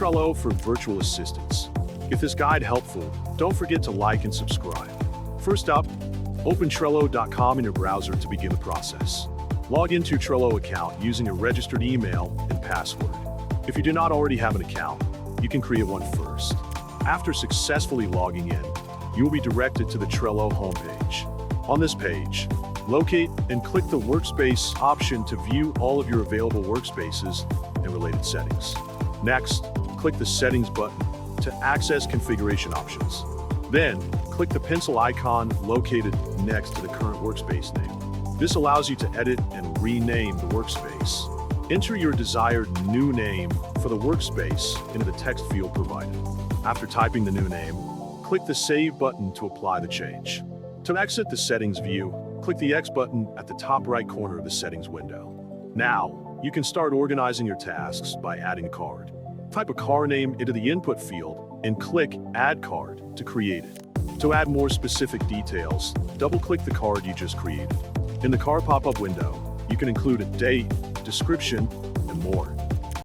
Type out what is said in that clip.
Trello for virtual assistants. If this guide helpful, don't forget to like and subscribe. First up, open Trello.com in your browser to begin the process. Log into your Trello account using a registered email and password. If you do not already have an account, you can create one first. After successfully logging in, you will be directed to the Trello homepage. On this page, locate and click the Workspace option to view all of your available workspaces and related settings. Next, click the Settings button to access configuration options. Then, click the pencil icon located next to the current workspace name. This allows you to edit and rename the workspace. Enter your desired new name for the workspace into the text field provided. After typing the new name, click the Save button to apply the change. To exit the settings view, click the X button at the top right corner of the settings window. Now, you can start organizing your tasks by adding a card. Type a car name into the input field and click Add Card to create it. To add more specific details, double-click the card you just created. In the card pop-up window, you can include a date, description, and more.